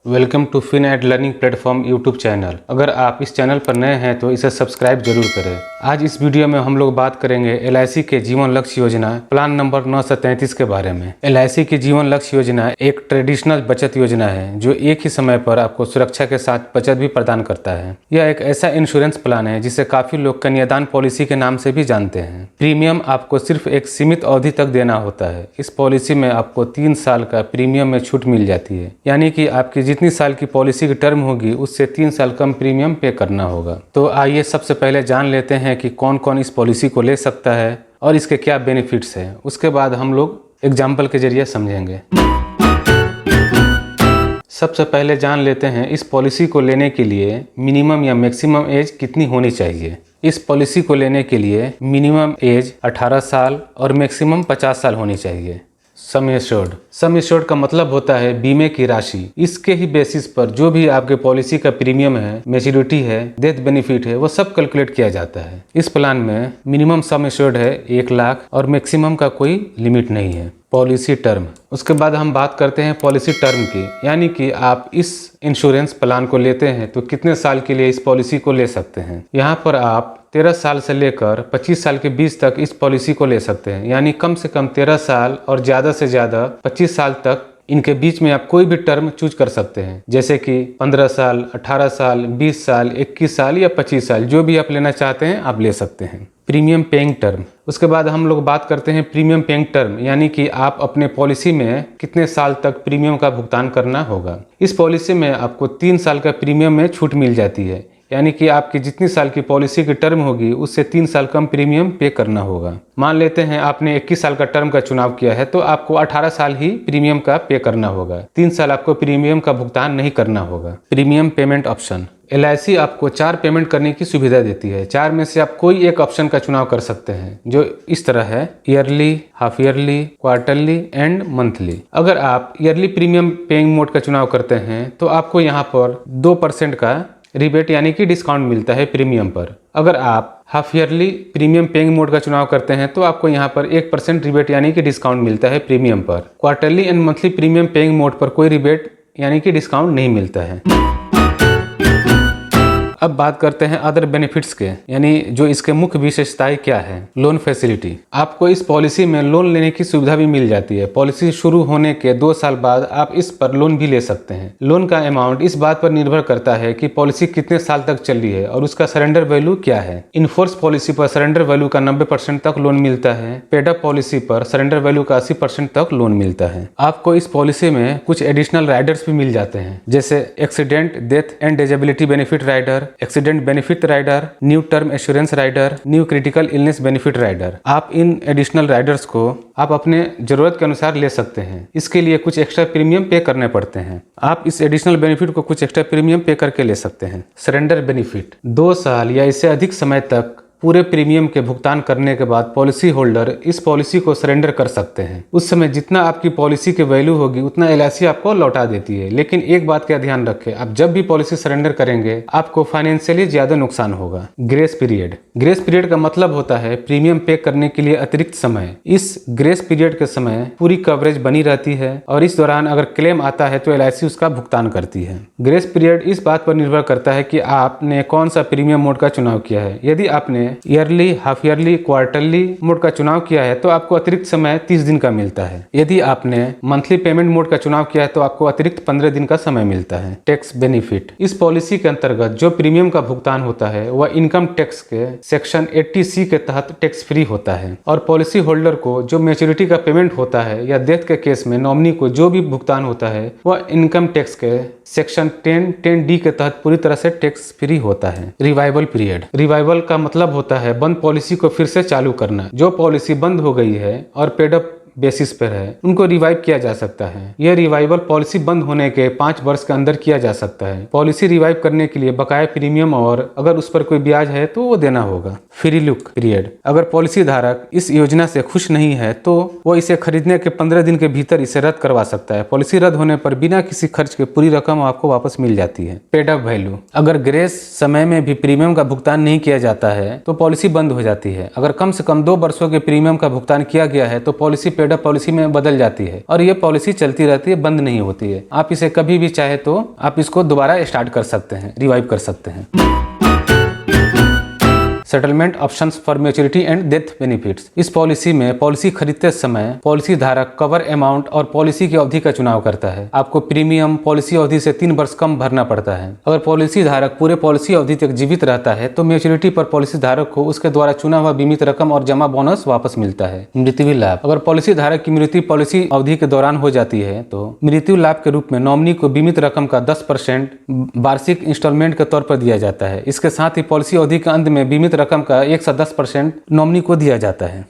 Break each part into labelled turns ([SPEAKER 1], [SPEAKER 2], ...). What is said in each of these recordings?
[SPEAKER 1] Welcome to Fin Ed learning platform YouTube channel. अगर आप इस चैनल पर नए हैं तो इसे सब्सक्राइब जरूर करें। आज इस वीडियो में हम लोग बात करेंगे LIC के जीवन लक्ष्य योजना प्लान नंबर 933 के बारे में। LIC की जीवन लक्ष्य योजना एक ट्रेडिशनल बचत योजना है जो एक ही समय पर आपको सुरक्षा के साथ बचत भी प्रदान करता है। यह एक ऐसा इंश्योरेंस प्लान है जिसे काफी लोग कन्यादान पॉलिसी के नाम से भी जानते हैं। प्रीमियम आपको सिर्फ एक सीमित अवधि तक देना होता है। इस पॉलिसी में आपको 3 साल का प्रीमियम में छूट मिल जाती है, यानी कि आपकी जितनी साल की पॉलिसी की टर्म होगी उससे 3 साल कम प्रीमियम पे करना होगा। तो आइए सबसे पहले जान लेते हैं कि कौन कौन इस पॉलिसी को ले सकता है और इसके क्या बेनिफिट्स हैं। उसके बाद हम लोग एग्जाम्पल के जरिए समझेंगे। सबसे पहले जान लेते हैं इस पॉलिसी को लेने के लिए मिनिमम या मैक्सिमम एज कितनी होनी चाहिए। इस पॉलिसी को लेने के लिए मिनिमम एज 18 साल और मैक्सिमम 50 साल होनी चाहिए। सम एश्योर्ड का मतलब होता है बीमे की राशि। इसके ही बेसिस पर जो भी आपके पॉलिसी का प्रीमियम है, मैच्योरिटी है, डेथ बेनिफिट है, वो सब कैलकुलेट किया जाता है। इस प्लान में मिनिमम सम एश्योर्ड है 1 लाख और मैक्सिमम का कोई लिमिट नहीं है। पॉलिसी टर्म, उसके बाद हम बात करते हैं पॉलिसी टर्म की, यानी कि आप इस इंश्योरेंस प्लान को लेते हैं तो कितने साल के लिए इस पॉलिसी को ले सकते हैं। यहाँ पर आप 13 साल से लेकर 25 साल के बीच तक इस पॉलिसी को ले सकते हैं, यानी कम से कम 13 साल और ज़्यादा से ज़्यादा 25 साल तक इनके बीच में आप कोई भी टर्म चूज कर सकते हैं, जैसे कि 15 साल, 18 साल, 20 साल, 21 साल या 25 साल, जो भी आप लेना चाहते हैं आप ले सकते हैं। प्रीमियम पेइंग टर्म, उसके बाद हम लोग बात करते हैं प्रीमियम पेइंग टर्म, यानी कि आप अपने पॉलिसी में कितने साल तक प्रीमियम का भुगतान करना होगा। इस पॉलिसी में आपको 3 साल का प्रीमियम में छूट मिल जाती है, यानी कि आपकी जितनी साल की पॉलिसी की टर्म होगी उससे 3 साल कम प्रीमियम पे करना होगा। मान लेते हैं आपने 21 साल का टर्म का चुनाव किया है तो आपको 18 साल ही प्रीमियम का पे करना होगा। 3 साल आपको प्रीमियम का भुगतान नहीं करना होगा। प्रीमियम पेमेंट ऑप्शन, LIC आपको 4 पेमेंट करने की सुविधा देती है। 4 में से आप कोई एक ऑप्शन का चुनाव कर सकते हैं, जो इस तरह है: yearly, half yearly, quarterly and monthly. अगर आप ईयरली प्रीमियम पेइंग मोड का चुनाव करते हैं तो आपको यहाँ पर 2% का रिबेट यानी कि डिस्काउंट मिलता है प्रीमियम पर। अगर आप half yearly premium paying mode का चुनाव करते हैं तो आपको यहाँ पर 1% रिबेट यानी कि डिस्काउंट मिलता है प्रीमियम पर। Quarterly and monthly premium paying mode पर कोई रिबेट यानी कि डिस्काउंट नहीं मिलता है। अब बात करते हैं अदर बेनिफिट्स के, यानी जो इसके मुख्य विशेषताएं क्या है। लोन फैसिलिटी, आपको इस पॉलिसी में लोन लेने की सुविधा भी मिल जाती है। पॉलिसी शुरू होने के 2 साल बाद आप इस पर लोन भी ले सकते हैं। लोन का अमाउंट इस बात पर निर्भर करता है कि पॉलिसी कितने साल तक चली है और उसका सरेंडर वैल्यू क्या है। इनफोर्स पॉलिसी पर सरेंडर वैल्यू का 90% तक लोन मिलता है। पेड अप पॉलिसी पर सरेंडर वैल्यू का 80% तक लोन मिलता है। आपको इस पॉलिसी में कुछ एडिशनल राइडर्स भी मिल जाते हैं, जैसे accident, death and disability benefit rider, accident benefit rider, new term assurance rider, new critical illness benefit rider. आप इन एडिशनल राइडर्स को आप अपने जरूरत के अनुसार ले सकते हैं। इसके लिए कुछ एक्स्ट्रा प्रीमियम पे करने पड़ते हैं। आप इस एडिशनल बेनिफिट को कुछ एक्स्ट्रा प्रीमियम पे करके ले सकते हैं। सरेंडर बेनिफिट, 2 साल या इससे अधिक समय तक पूरे प्रीमियम के भुगतान करने के बाद पॉलिसी होल्डर इस पॉलिसी को सरेंडर कर सकते हैं। उस समय जितना आपकी पॉलिसी की वैल्यू होगी उतना LIC आपको लौटा देती है। लेकिन एक बात का ध्यान रखें, आप जब भी पॉलिसी सरेंडर करेंगे आपको फाइनेंशियली ज्यादा नुकसान होगा। ग्रेस पीरियड का मतलब होता है प्रीमियम पे करने के लिए अतिरिक्त समय। इस ग्रेस पीरियड के समय पूरी कवरेज बनी रहती है और इस दौरान अगर क्लेम आता है तो LIC उसका भुगतान करती है। ग्रेस पीरियड इस बात पर निर्भर करता है कि आपने कौन सा प्रीमियम मोड का चुनाव किया है। यदि आपने yearly, half yearly, quarterly mode का चुनाव किया है तो आपको अतिरिक्त समय 30 दिन का मिलता है। यदि आपने मंथली पेमेंट मोड का चुनाव किया है तो आपको अतिरिक्त 15 दिन का समय मिलता है। टैक्स बेनिफिट, इस पॉलिसी के अंतर्गत जो प्रीमियम का भुगतान होता है वह इनकम टैक्स के सेक्शन 80C के तहत टैक्स फ्री होता है और पॉलिसी होल्डर को जो मैच्योरिटी का पेमेंट होता है या डेथ के केस में नॉमिनी को जो भी भुगतान होता है वह इनकम टैक्स के सेक्शन 10(10)D के तहत पूरी तरह से टैक्स फ्री होता है। रिवाइवल पीरियड, रिवाइवल का मतलब होता है बंद पॉलिसी को फिर से चालू करना। जो पॉलिसी बंद हो गई है और पेड अप बेसिस पर है उनको रिवाइव किया जा सकता है। यह रिवाइवल पॉलिसी बंद होने के 5 वर्ष के अंदर किया जा सकता है। पॉलिसी रिवाइव करने के लिए बकाया प्रीमियम और अगर उस पर कोई ब्याज है तो वो देना होगा। फ्री लुक पीरियड, अगर पॉलिसी धारक इस योजना से खुश नहीं है तो वो इसे खरीदने के 15 दिन के भीतर इसे रद्द करवा सकता है। पॉलिसी रद्द होने पर बिना किसी खर्च के पूरी रकम आपको वापस मिल जाती है। पेड अप वैल्यू, अगर ग्रेस समय में भी प्रीमियम का भुगतान नहीं किया जाता है तो पॉलिसी बंद हो जाती है। अगर कम से कम 2 वर्षों के प्रीमियम का भुगतान किया गया है तो पॉलिसी पेड अप पॉलिसी में बदल जाती है और ये पॉलिसी चलती रहती है, बंद नहीं होती है। आप इसे कभी भी चाहे तो आप इसको दोबारा स्टार्ट कर सकते हैं, रिवाइव कर सकते हैं। Settlement options for maturity and death benefits. इस पॉलिसी में पॉलिसी खरीदते समय पॉलिसी धारक कवर अमाउंट और पॉलिसी की अवधि का चुनाव करता है। आपको प्रीमियम पॉलिसी अवधि से 3 वर्ष कम भरना पड़ता है। अगर पॉलिसी धारक पूरे पॉलिसी अवधि तक जीवित रहता है तो मैच्योरिटी पर पॉलिसी धारक को उसके द्वारा चुना हुआ बीमित रकम और जमा बोनस वापस मिलता है। मृत्यु लाभ। अगर पॉलिसी धारक की मृत्यु पॉलिसी अवधि के दौरान हो जाती है तो मृत्यु लाभ के रूप में नॉमिनी को बीमित रकम का 10% वार्षिक इंस्टॉलमेंट के तौर पर दिया जाता है। इसके साथ ही पॉलिसी अवधि के अंत में बीमित रकम का 110% नॉमिनी को दिया जाता है।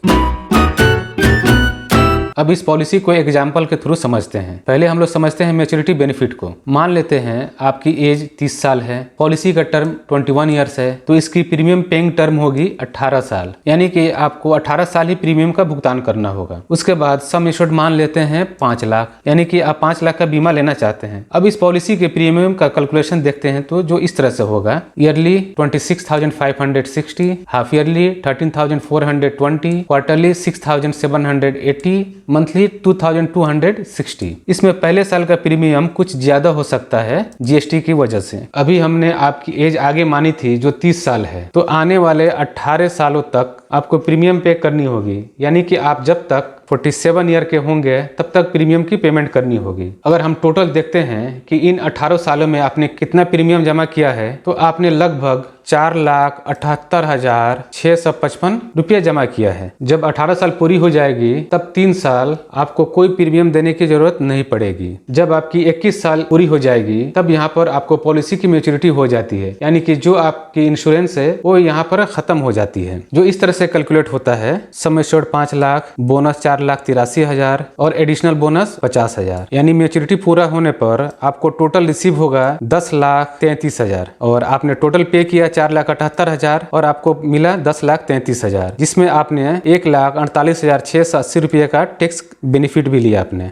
[SPEAKER 1] अब इस पॉलिसी को एग्जाम्पल के थ्रू समझते हैं। पहले हम लोग समझते हैं मैच्योरिटी बेनिफिट को। मान लेते हैं आपकी एज 30 साल है, पॉलिसी का टर्म 21 ईयर्स है, तो इसकी प्रीमियम पेइंग टर्म होगी 18 साल, यानी कि आपको 18 साल ही प्रीमियम का भुगतान करना होगा। उसके बाद सम एश्योर्ड मान लेते हैं 5 लाख, यानी कि आप 5 लाख का बीमा लेना चाहते हैं। अब इस पॉलिसी के प्रीमियम का कैलकुलेशन देखते हैं तो जो इस तरह से होगा, yearly 26,560, half yearly 13,420, quarterly 6,780, monthly 2,260। इसमें पहले साल का प्रीमियम कुछ ज्यादा हो सकता है जीएसटी की वजह से। अभी हमने आपकी एज आगे मानी थी जो 30 साल है, तो आने वाले 18 सालों तक आपको प्रीमियम पे करनी होगी, यानी कि आप जब तक 47 ईयर के होंगे तब तक प्रीमियम की पेमेंट करनी होगी। अगर हम टोटल देखते हैं कि इन 18 सालों में आपने कितना प्रीमियम जमा किया है, तो आपने लगभग 4,78,655 रुपया जमा किया है। जब 18 साल पूरी हो जाएगी तब 3 साल आपको कोई प्रीमियम देने की जरूरत नहीं पड़ेगी। जब आपकी 21 साल पूरी हो जाएगी तब यहाँ पर आपको पॉलिसी की मैच्योरिटी हो जाती है, यानी कि जो आपकी इंश्योरेंस है वो यहाँ पर खत्म हो जाती है। जो इस तरह से कैलकुलेट होता है, सम एश्योर्ड 5 लाख, बोनस 4,83,000 और एडिशनल बोनस 50,000, यानी मैच्योरिटी पूरा होने पर आपको टोटल रिसीव होगा 10,33,000 और आपने टोटल पे किया 4,78,000 और आपको मिला 10,33,000, जिसमें आपने 1,48,680 रुपये का टैक्स बेनिफिट भी लिया आपने।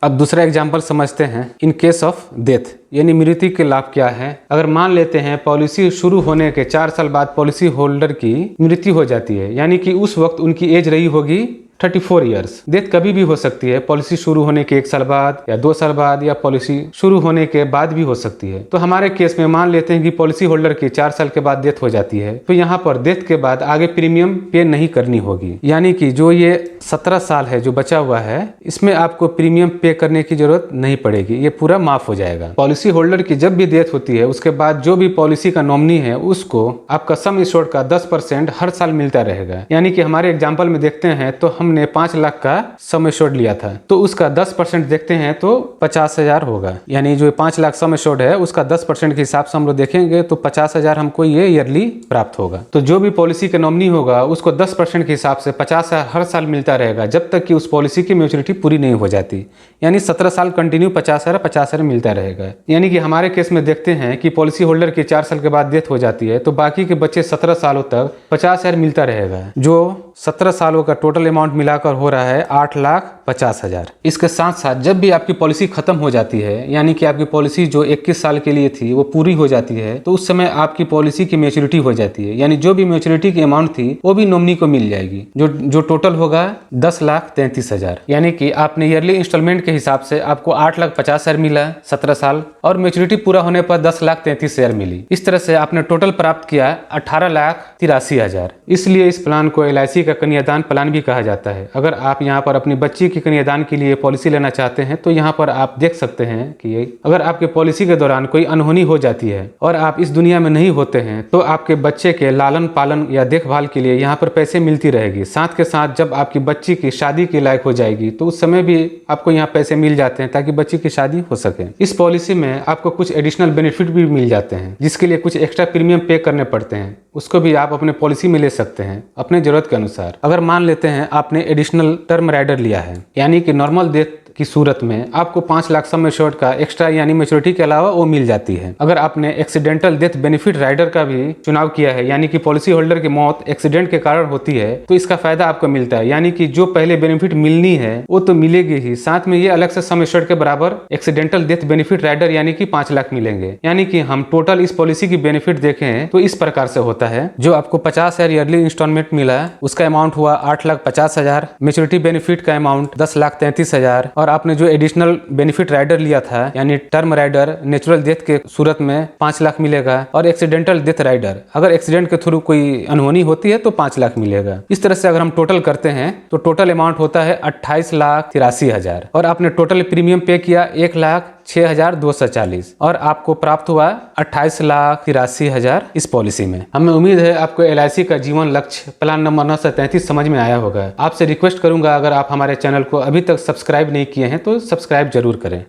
[SPEAKER 1] अब दूसरा एग्जाम्पल समझते हैं, इन केस ऑफ डेथ, यानी मृत्यु के लाभ क्या है। अगर मान लेते हैं पॉलिसी शुरू होने के 4 साल बाद पॉलिसी होल्डर की मृत्यु हो जाती है, यानी कि उस वक्त उनकी एज रही होगी 34 ईयर्स। डेथ कभी भी हो सकती है, पॉलिसी शुरू होने के 1 साल बाद या 2 साल बाद या पॉलिसी शुरू होने के बाद भी हो सकती है। तो हमारे केस में मान लेते हैं कि पॉलिसी होल्डर की 4 साल के बाद डेथ हो जाती है, तो यहाँ पर डेथ के बाद आगे प्रीमियम पे नहीं करनी होगी, यानी कि जो ये 17 साल है जो बचा हुआ है, इसमें आपको प्रीमियम पे करने की जरूरत नहीं पड़ेगी, ये पूरा माफ हो जाएगा। पॉलिसी होल्डर की जब भी डेथ होती है उसके बाद जो भी पॉलिसी का नॉमिनी है उसको आपका सम एश्योर्ड का 10% हर साल मिलता रहेगा। यानी कि हमारे एग्जाम्पल में देखते हैं तो हमने 5 लाख का सम एश्योर्ड लिया था, तो उसका 10% देखते हैं तो 50,000 होगा, यानी जो 5 लाख सम एश्योर्ड है उसका 10% के हिसाब से हम लोग देखेंगे तो 50,000 हमको ये ईयरली प्राप्त होगा। तो जो भी पॉलिसी का नॉमिनी होगा उसको 10% के हिसाब से 50,000 हर साल मिलता रहेगा जब तक कि उस पॉलिसी की मैच्योरिटी पूरी नहीं हो जाती, यानी 17 साल कंटिन्यू 50,000 मिलता रहेगा। यानी कि हमारे केस में देखते हैं कि पॉलिसी होल्डर की 4 साल के बाद डेथ हो जाती है तो बाकी के बच्चे 17 सालों तक 50,000 मिलता रहेगा, जो 17 सालों का टोटल अमाउंट मिलाकर हो रहा है 8,50,000। इसके साथ साथ जब भी आपकी पॉलिसी खत्म हो जाती है, यानी कि आपकी पॉलिसी जो 21 साल के लिए थी वो पूरी हो जाती है, तो उस समय आपकी पॉलिसी की मैच्योरिटी हो जाती है, यानी जो भी मैच्योरिटी की अमाउंट थी वो भी नॉमिनी को मिल जाएगी, जो टोटल होगा 10,33,000। यानी कि आपने ईयरली इंस्टॉलमेंट के हिसाब से आपको 8,50,000 मिला 17 साल और मैच्योरिटी पूरा होने पर 10,33,000 मिली। इस तरह से आपने टोटल प्राप्त किया 18,83,000। इसलिए इस प्लान को LIC का कन्यादान प्लान भी कहा जाता है। अगर आप यहाँ पर अपनी बच्ची की कन्यादान के लिए पॉलिसी लेना चाहते हैं तो यहाँ पर आप देख सकते हैं कि अगर आपके पॉलिसी के दौरान कोई अनहोनी हो जाती है और आप इस दुनिया में नहीं होते हैं तो आपके बच्चे के लालन पालन या देखभाल के लिए यहाँ पर पैसे मिलती रहेगी। साथ के साथ जब आपकी बच्ची की शादी के लायक हो जाएगी तो उस समय भी आपको यहाँ पैसे मिल जाते हैं ताकि बच्ची की शादी हो सके। इस पॉलिसी में आपको कुछ एडिशनल बेनिफिट भी मिल जाते हैं जिसके लिए कुछ एक्स्ट्रा प्रीमियम पे करने पड़ते हैं, उसको भी आप अपने पॉलिसी में ले सकते हैं अपने जरूरत के अनुसार। अगर मान लेते हैं आपने एडिशनल टर्म राइडर लिया है, यानी कि नॉर्मल डेथ की सूरत में आपको 5 लाख सम एश्योर्ड का एक्स्ट्रा यानी मैच्योरिटी के अलावा वो मिल जाती है। अगर आपने एक्सीडेंटल डेथ बेनिफिट राइडर का भी चुनाव किया है, यानी कि पॉलिसी होल्डर की मौत एक्सीडेंट के कारण होती है, तो इसका फायदा आपको मिलता है। यानी कि जो पहले बेनिफिट मिलनी है वो तो मिलेगी ही, साथ में ये अलग से सम एश्योर्ड के बराबर एक्सीडेंटल डेथ बेनिफिट राइडर यानी कि 5 लाख मिलेंगे। यानी कि हम टोटल इस पॉलिसी की बेनिफिट देखें तो इस प्रकार से होता है। जो आपको 50,000 ईयरली इंस्टॉलमेंट मिला उसका अमाउंट हुआ 8,50,000, मैच्योरिटी बेनिफिट का अमाउंट 10,33,000, और आपने जो एडिशनल बेनिफिट राइडर लिया था यानी टर्म राइडर नेचुरल डेथ के सूरत में 5 लाख मिलेगा, और एक्सीडेंटल डेथ राइडर अगर एक्सीडेंट के थ्रू कोई अनहोनी होती है तो 5 लाख मिलेगा। इस तरह से अगर हम टोटल करते हैं तो टोटल अमाउंट होता है 28,83,000, और आपने टोटल प्रीमियम पे किया 1,06,240, और आपको प्राप्त हुआ 28,83,000 इस पॉलिसी में। हमें उम्मीद है आपको LIC का जीवन लक्ष्य प्लान नंबर 933 समझ में आया होगा। आपसे रिक्वेस्ट करूंगा, अगर आप हमारे चैनल को अभी तक सब्सक्राइब नहीं किए हैं तो सब्सक्राइब जरूर करें।